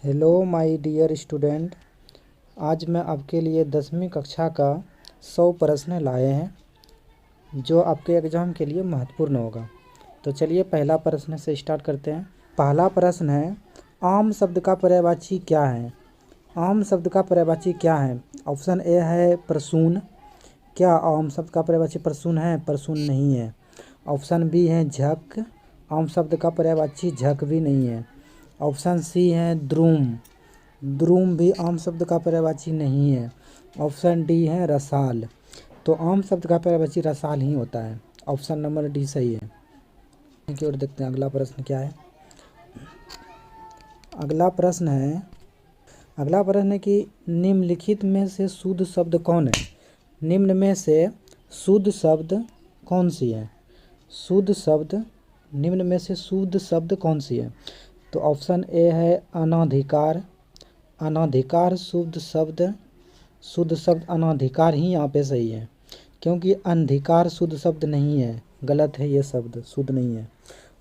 Hello my dear student. आज मैं आपके लिए 10वीं कक्षा का 100 प्रश्न लाए हैं जो आपके एग्ज़ाम के लिए महत्वपूर्ण होगा। तो चलिए पहला प्रश्न से स्टार्ट करते हैं। पहला प्रश्न है, आम शब्द का पर्यायवाची क्या है? आम शब्द का पर्यायवाची क्या है? ऑप्शन ए है प्रसून। क्या आम शब्द का पर्यायवाची प्रसून है? प्रसून नहीं है। ऑप्शन बी है झक। आम शब्द का पर्यायवाची झक भी नहीं है। ऑप्शन सी है द्रुम। द्रुम भी आम शब्द का पर्यायवाची नहीं है। ऑप्शन डी है रसाल। तो आम शब्द का पर्यायवाची रसाल ही होता है। ऑप्शन नंबर डी सही है। की ओर देखते हैं अगला प्रश्न क्या है। अगला प्रश्न है कि निम्नलिखित में से शुद्ध शब्द कौन है? निम्न में से शुद्ध शब्द कौन सी है? शुद्ध शब्द, निम्न में से शुद्ध शब्द कौन सी है? तो ऑप्शन ए है अनाधिकार। अनाधिकार शुद्ध शब्द अनाधिकार ही यहाँ पे सही है, क्योंकि अंधिकार शुद्ध शब्द नहीं है, गलत है, ये शब्द शुद्ध नहीं है।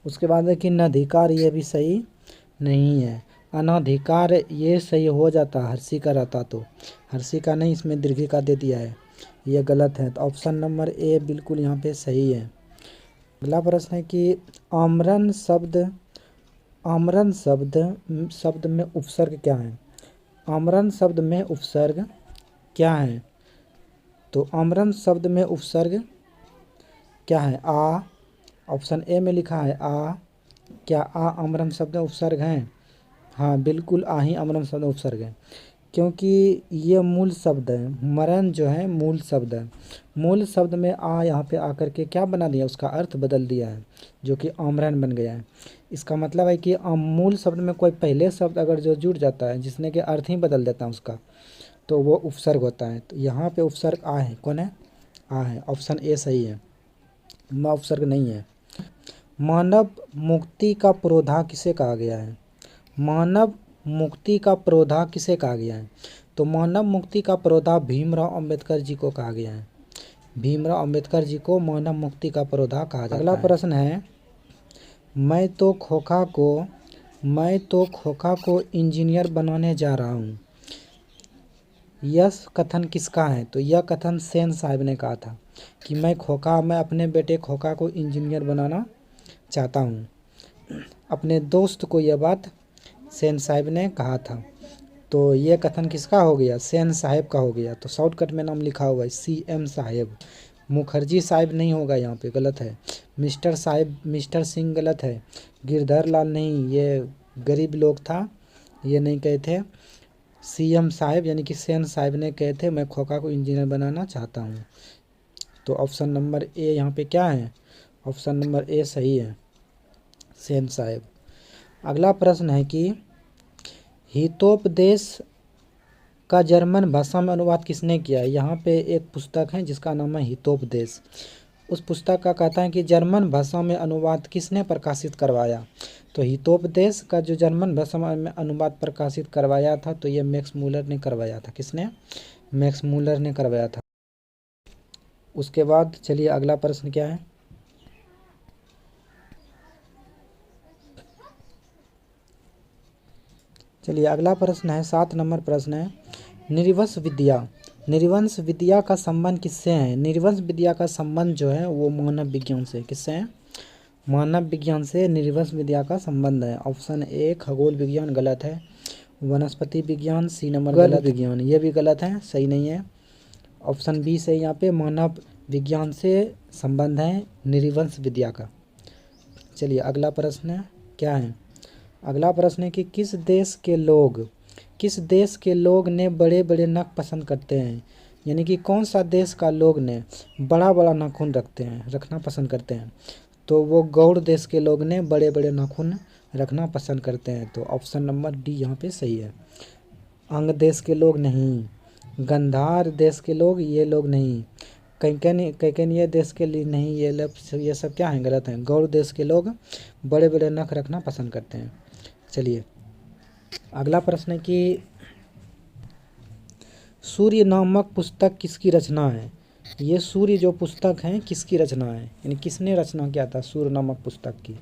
उसके बाद है कि नधिकार, ये भी सही नहीं है। अनाधिकार ये सही हो जाता, हर्षी का रहता, तो हर्षी का नहीं, इसमें दीर्घी का दे दिया है, ये गलत है। तो ऑप्शन नंबर ए बिल्कुल यहाँ पे सही है। अगला प्रश्न है कि आमरण शब्द में उपसर्ग क्या है? आमरण शब्द में उपसर्ग क्या है? तो आमरण शब्द में उपसर्ग क्या है? आ। ऑप्शन ए में लिखा है आ। क्या आ आमरण शब्द में उपसर्ग है? हाँ बिल्कुल, आ ही आमरण शब्द में उपसर्ग है, क्योंकि ये मूल शब्द है। मरण जो है मूल शब्द है। मूल शब्द में आ यहाँ पे आकर के क्या बना दिया, उसका अर्थ बदल दिया है, जो कि आमरण बन गया है। इसका मतलब है कि मूल शब्द में कोई पहले शब्द अगर जो जुड़ जाता है, जिसने के अर्थ ही बदल देता है उसका, तो वो उपसर्ग होता है। तो यहाँ पे उपसर्ग आ है। कौन है? आ है। ऑप्शन ए सही है, म उपसर्ग नहीं है। मानव मुक्ति का पुरोधा किसे कहा गया है? मानव मुक्ति का पुरोधा किसे कहा गया है? तो मानव मुक्ति का पुरोधा भीमराव अंबेडकर जी को कहा गया है। भीमराव अंबेडकर जी को मानव मुक्ति का पुरोधा कहा जाता है। अगला प्रश्न है, मैं तो खोखा को इंजीनियर बनाने जा रहा हूँ, यह कथन किसका है? तो यह कथन सेन साहब ने कहा था कि मैं अपने बेटे खोखा को इंजीनियर बनाना चाहता हूँ। अपने दोस्त को यह बात सेन साहब ने कहा था। तो यह कथन किसका हो गया? सेन साहब का हो गया। तो शॉर्टकट में नाम लिखा हुआ है CM साहब। मुखर्जी साहब नहीं होगा, यहाँ पे गलत है। मिस्टर सिंह गलत है। गिरधर लाल नहीं, ये गरीब लोग था, ये नहीं कहे थे। CM साहब यानी कि सेन साहब ने कहे थे मैं खोखा को इंजीनियर बनाना चाहता हूँ। तो ऑप्शन नंबर ए यहाँ पे क्या है? ऑप्शन नंबर ए सही है, सेन साहब। अगला प्रश्न है कि हितोपदेश का जर्मन भाषा में अनुवाद किसने किया है? यहाँ पे एक पुस्तक है जिसका नाम है हितोपदेश। उस पुस्तक का कहता है कि जर्मन भाषा में अनुवाद किसने प्रकाशित करवाया? तो हितोपदेश का जो जर्मन भाषा में अनुवाद प्रकाशित करवाया था, तो ये मैक्स मूलर ने करवाया था। किसने? मैक्स मूलर ने करवाया था। उसके बाद चलिए अगला प्रश्न क्या है। चलिए अगला प्रश्न है, 7 नंबर प्रश्न है, निर्वंश विद्या का संबंध किससे है? निर्वंश विद्या का संबंध जो है वो मानव विज्ञान से। किससे है? मानव विज्ञान से निर्वंश विद्या का संबंध है। ऑप्शन ए खगोल विज्ञान गलत है। वनस्पति विज्ञान, सी नंबर गलत। विज्ञान ये भी गलत है, सही नहीं है। ऑप्शन बी से यहाँ पे मानव विज्ञान से संबंध है निर्वंश विद्या का। चलिए अगला प्रश्न क्या है। अगला प्रश्न है कि किस देश के लोग ने बड़े बड़े नख पसंद करते हैं? यानी कि कौन सा देश का लोग ने बड़ा बड़ा नाखून रखना पसंद करते हैं? तो वो गौड़ देश के लोग ने बड़े बड़े नाखून रखना पसंद करते हैं। तो ऑप्शन नंबर डी यहाँ पे सही है। अंग देश के लोग नहीं, गंधार देश के लोग, ये लोग नहीं, कैकेनिया देश के लिए नहीं, ये सब क्या है? गलत हैं। गौड़ देश के लोग बड़े बड़े नख रखना पसंद करते हैं। चलिए अगला प्रश्न है कि सूर्य नामक पुस्तक किसकी रचना है? ये सूर्य जो पुस्तक है किसकी रचना है, यानी किसने रचना किया था सूर्य नामक पुस्तक की?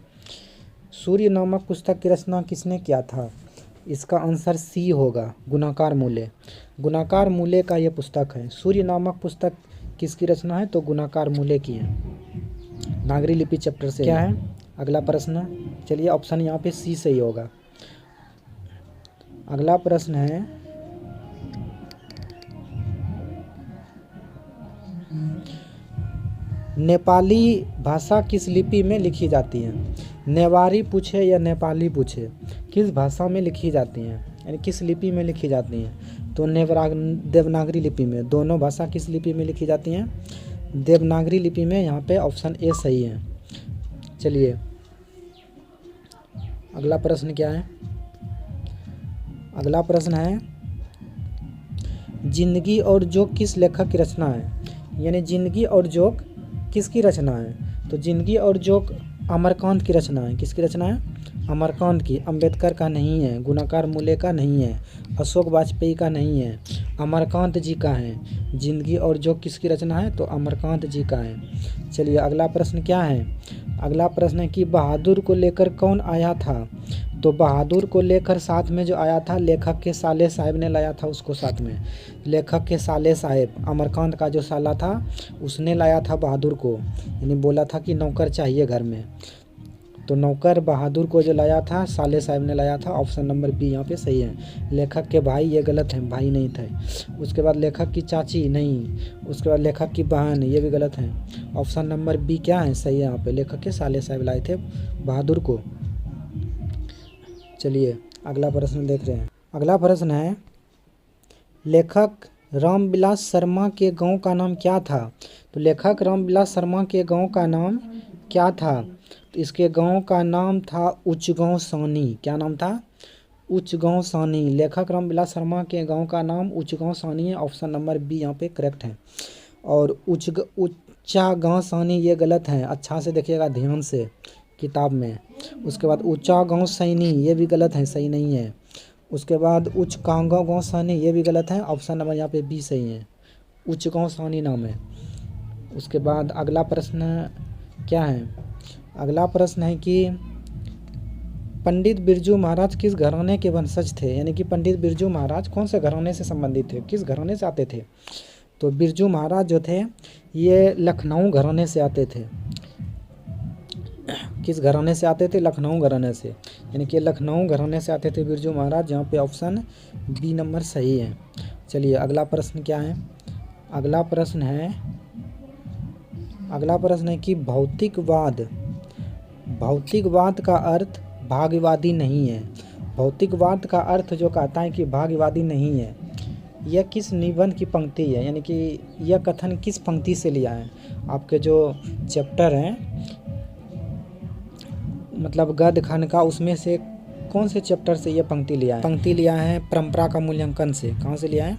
सूर्य नामक पुस्तक की रचना किसने किया था? इसका आंसर सी होगा, गुणाकार मूल्य। गुणाकार मूल्य का ये पुस्तक है। सूर्य नामक पुस्तक किसकी रचना है? तो गुणाकार मूल्य की है, नागरी लिपि चैप्टर से। क्या है अगला प्रश्न? चलिए ऑप्शन यहाँ पे सी सही होगा। अगला प्रश्न है, नेपाली भाषा किस लिपि में लिखी जाती है? नेवारी पूछे या नेपाली पूछे, किस भाषा में लिखी जाती हैं, यानी किस लिपि में लिखी जाती हैं? तो देवनागरी लिपि में। दोनों भाषा किस लिपि में लिखी जाती हैं? देवनागरी लिपि में। यहाँ पे ऑप्शन ए सही है। चलिए अगला प्रश्न क्या है? अगला प्रश्न है, जिंदगी और जोक किस लेखक की रचना है? यानी जिंदगी और जोक किसकी रचना है? तो जिंदगी और जोक अमरकांत की रचना है। किसकी रचना है? अमरकांत की। अंबेडकर का नहीं है, गुणाकार मूल्य का नहीं है, अशोक वाजपेयी का नहीं है, अमरकांत जी का है। जिंदगी और जोक किसकी रचना है? तो अमरकांत जी का है। चलिए अगला प्रश्न क्या है? अगला प्रश्न है कि बहादुर को लेकर कौन आया था? तो बहादुर को लेकर साथ में जो आया था, लेखक के साले साहब ने लाया था उसको साथ में। लेखक के साले साहब, अमरकांत का जो साला था उसने लाया था बहादुर को, यानी बोला था कि नौकर चाहिए घर में। तो नौकर बहादुर को जो लाया था साले साहब ने लाया था। ऑप्शन नंबर बी यहाँ पे सही है। लेखक के भाई ये गलत है, भाई नहीं थे। उसके बाद लेखक की चाची नहीं, उसके बाद लेखक की बहन, ये भी गलत है। ऑप्शन नंबर बी क्या है? सही है यहाँ पे, लेखक के साले साहब लाए थे बहादुर को। चलिए अगला प्रश्न देख रहे हैं। अगला प्रश्न है, लेखक रामविलास शर्मा के गांव का नाम क्या था? तो लेखक रामविलास शर्मा के गांव का नाम क्या था? तो इसके गांव का नाम था उच्चगांव सानी। क्या नाम था? उच्चगांव सानी। लेखक रामविलास शर्मा के गांव का नाम उच्चगांव सानी है। ऑप्शन नंबर बी यहाँ पे करेक्ट है। और ऊंचा गांव सानी ये गलत है, अच्छा से देखिएगा ध्यान से किताब में। उसके बाद ऊंचा गांव सैनी ये भी गलत है, सही नहीं है। उसके बाद उच्च कांगा गांव सानी ये भी गलत है। ऑप्शन नंबर यहाँ पे बी सही है, उच्च गांव सानी नाम है। उसके बाद अगला प्रश्न क्या है? अगला प्रश्न है कि पंडित बिरजू महाराज किस घराने के वंशज थे? यानी कि पंडित बिरजू महाराज कौन से घराने से संबंधित थे, किस घराने से आते थे? तो बिरजू महाराज जो थे ये लखनऊ घराने से आते थे। किस घराने से आते थे? लखनऊ घराने से, यानी कि लखनऊ घराने से आते थे बिरजू महाराज। यहाँ पे ऑप्शन बी नंबर सही है। चलिए अगला प्रश्न क्या है? अगला प्रश्न है कि भौतिकवाद का अर्थ भाग्यवादी नहीं है। भौतिकवाद का अर्थ जो कहता है कि भाग्यवादी नहीं है, यह किस निबंध की पंक्ति है? यानी कि यह कथन किस पंक्ति से लिया है? आपके जो चैप्टर हैं मतलब गद्य खंड का, उसमें से कौन से चैप्टर से यह पंक्ति लिया है? पंक्ति लिया है परंपरा का मूल्यांकन से। कहाँ से लिया है?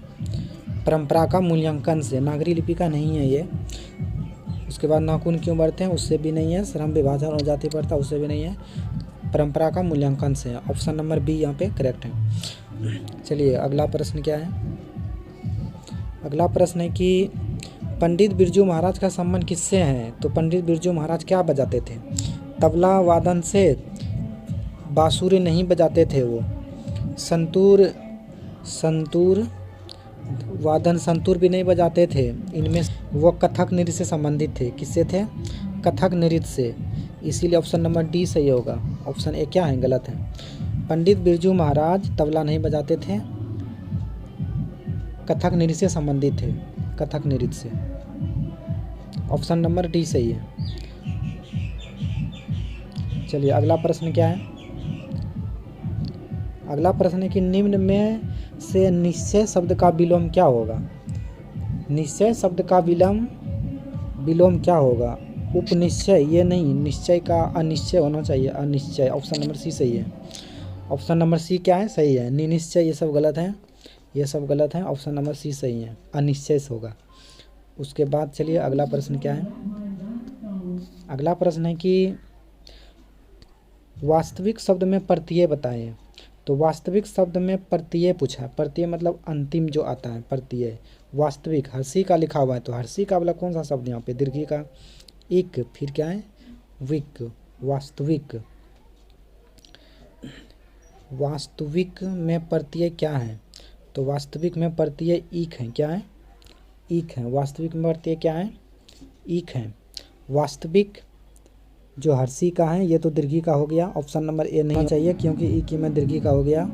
परंपरा का मूल्यांकन से। नागरी लिपि का नहीं है ये। उसके बाद नाखून क्यों बढ़ते हैं, उससे भी नहीं है। श्रम विभाजन और जाति प्रथा, उससे भी नहीं है। परंपरा का मूल्यांकन से। ऑप्शन नंबर बी यहाँ पे करेक्ट है। चलिए अगला प्रश्न क्या है? अगला प्रश्न है कि पंडित बिरजू महाराज का संबंध किससे है? तो पंडित बिरजू महाराज क्या बजाते थे? तबला वादन से। बांसुरी नहीं बजाते थे वो। संतूर वादन, संतूर भी नहीं बजाते थे। इनमें वो कथक नृत्य से संबंधित थे। किससे थे? कथक नृत्य से। इसीलिए ऑप्शन नंबर डी सही होगा। ऑप्शन ए क्या है? गलत है। पंडित बिरजू महाराज तबला नहीं बजाते थे, कथक नृत्य से संबंधित थे। कथक नृत्य से। ऑप्शन नंबर डी सही है। चलिए अगला प्रश्न क्या है? अगला प्रश्न है कि निम्न में से निश्चय शब्द का विलोम क्या होगा? निश्चय शब्द का विलोम क्या होगा? उपनिश्चय ये नहीं, निश्चय का अनिश्चय होना चाहिए, अनिश्चय। ऑप्शन नंबर सी सही है। ऑप्शन नंबर सी क्या है? सही है। निश्चय ये सब गलत है, ये सब गलत है। ऑप्शन नंबर सी सही है, अनिश्चय से होगा। उसके बाद चलिए अगला प्रश्न क्या है? अगला प्रश्न है कि वास्तविक शब्द में प्रत्यय बताएं। तो वास्तविक शब्द में प्रत्यय पूछा। प्रत्यय मतलब अंतिम जो आता है प्रत्यय। वास्तविक हर्षी का लिखा हुआ है, तो हर्षी का वाला कौन सा शब्द यहाँ पे? दीर्घी का एक, फिर क्या है? विक। वास्तविक। वास्तविक में प्रत्यय क्या है? तो वास्तविक में प्रत्यय ईक है। क्या है? ईक है। वास्तविक में प्रत्यय क्या है? ईक है। वास्तविक जो हर्षी का है ये तो दीर्घी का हो गया, ऑप्शन नंबर ए नहीं चाहिए क्योंकि ई की में दीर्घी का हो गया,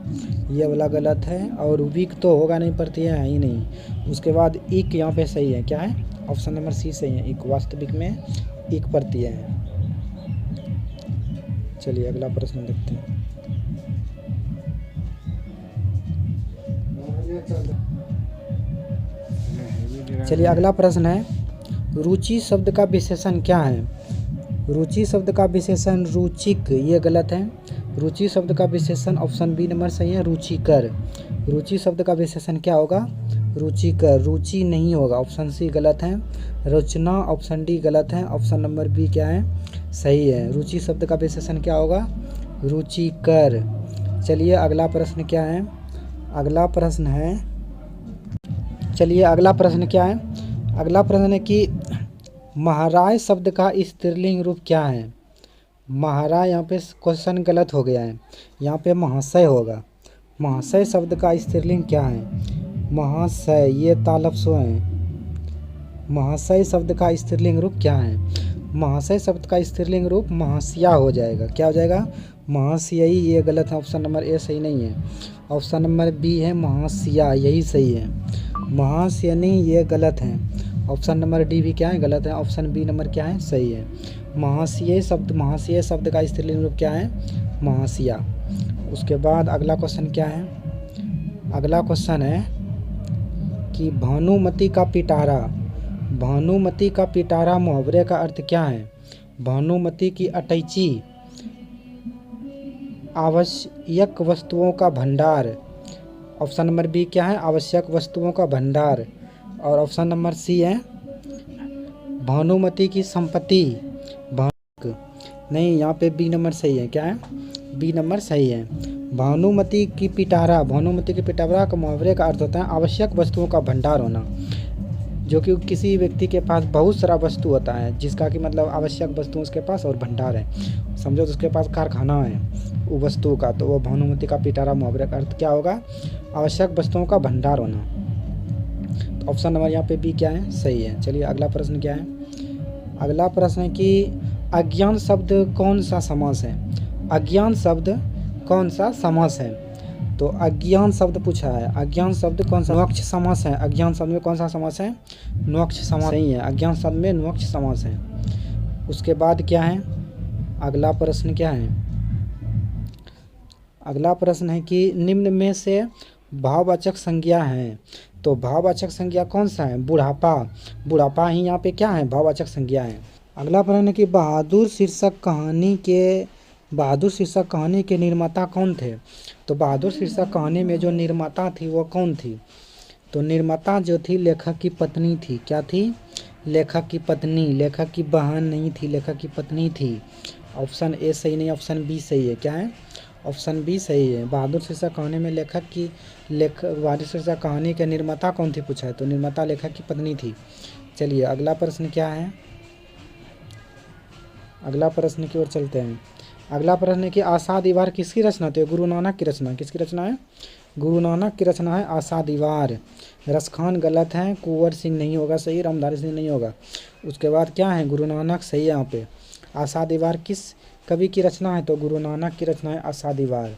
ये वाला गलत है। और वीक तो होगा नहीं, प्रत्यय है ही नहीं। उसके बाद ईक यहाँ पे सही है। क्या है? ऑप्शन नंबर सी सही है। ईक वास्तविक में ईक प्रत्यय है। चलिए अगला प्रश्न देखते हैं। चलिए अगला प्रश्न है, रुचि शब्द का विशेषण क्या है? रुचि शब्द का विशेषण रुचिक, ये गलत है। रुचि शब्द का विशेषण ऑप्शन बी नंबर सही है, रुचिकर। रुचि शब्द का विशेषण क्या होगा? रुचिकर। रुचि नहीं होगा, ऑप्शन सी गलत है। रचना ऑप्शन डी गलत है, ऑप्शन नंबर बी क्या है? सही है। रुचि शब्द का विशेषण क्या होगा? रुचिकर। चलिए अगला प्रश्न क्या है? अगला प्रश्न है, चलिए अगला प्रश्न क्या है? अगला प्रश्न है कि महाराज शब्द का स्त्रीलिंग रूप क्या है? महाराज, यहाँ पे क्वेश्चन गलत हो गया है, यहाँ पे महाशय होगा। महाशय शब्द का स्त्रीलिंग क्या है? महाशय, ये तालफ्सो है। महाशय शब्द का स्त्रीलिंग रूप क्या है? महाशय शब्द का स्त्रीलिंग रूप महाशया हो जाएगा। क्या हो जाएगा? महाशयी, ये गलत है, ऑप्शन नंबर ए सही नहीं है। ऑप्शन नंबर बी है महाशया, यही सही है। महाशयनी ये गलत है, ऑप्शन नंबर डी भी क्या है? गलत है। ऑप्शन बी नंबर क्या है? सही है। महाशय शब्द का स्त्रीलिंग रूप क्या है? महाशया। उसके बाद अगला क्वेश्चन क्या है? अगला क्वेश्चन है कि भानुमति का पिटारा, भानुमति का पिटारा मुहावरे का अर्थ क्या है? भानुमति की अटैची, आवश्यक वस्तुओं का भंडार। ऑप्शन नंबर बी क्या है? आवश्यक वस्तुओं का भंडार। और ऑप्शन नंबर सी है भानुमति की संपत्ति। नहीं, यहाँ पे बी नंबर सही है। क्या है? बी नंबर सही है। भानुमति की पिटारा, भानुमति की पिटारा का मुहावरे का अर्थ होता है आवश्यक वस्तुओं का भंडार होना, जो कि किसी व्यक्ति के पास बहुत सारा वस्तु होता है जिसका कि मतलब आवश्यक वस्तु उसके पास और भंडार है। समझो तो उसके पास कारखाना है वो वस्तु का, तो वो भानुमति का पिटारा मुहावरे का अर्थ क्या होगा? आवश्यक वस्तुओं का भंडार होना। तो ऑप्शन नंबर यहाँ पे बी क्या है? सही है। चलिए अगला प्रश्न क्या है? अगला प्रश्न है कि अज्ञान शब्द कौन सा समास है? अज्ञान शब्द कौन सा समास है? तो अज्ञान शब्द पूछा है, अज्ञान शब्द कौन सा? नोक्ष समास है। अज्ञान शब्द में कौन सा समास है? नोक्ष समास। सही है, अज्ञान शब्द में नोक्ष समास है। उसके बाद क्या है? अगला प्रश्न क्या है? अगला प्रश्न है कि निम्न में से भाववाचक संज्ञा है। तो भाववाचक संज्ञा कौन सा है? बुढ़ापा। बुढ़ापा ही यहाँ पे क्या है? भाववाचक संज्ञा है। अगला प्रश्न है कि बहादुर शीर्षक कहानी के निर्माता कौन थे? तो बहादुर शीर्षक कहानी में जो निर्माता थी वो कौन थी? तो निर्माता जो थी लेखक की पत्नी थी। क्या थी? लेखक की पत्नी। लेखक की बहन नहीं थी, लेखक की पत्नी थी। ऑप्शन ए सही नहीं, ऑप्शन बी सही है। क्या है? ऑप्शन बी सही है। बहादुर शीर्षक कहानी में बहादुर शीर्षक कहानी के निर्माता कौन थी पूछा है, तो निर्माता लेखक की पत्नी थी। चलिए अगला प्रश्न क्या है? अगला प्रश्न की ओर चलते हैं। अगला प्रश्न है कि आशा दीवार किसकी रचना? तो गुरु नानक की रचना। किसकी रचना है? गुरु नानक की रचना है आशा दीवार। रसखान गलत है, कुंवर सिंह नहीं होगा सही, रामधारी सिंह नहीं होगा। उसके बाद क्या है? गुरु नानक सही है यहाँ पे। आशा दीवार किस कवि की रचना है? तो गुरु नानक की रचना है आशा दीवार।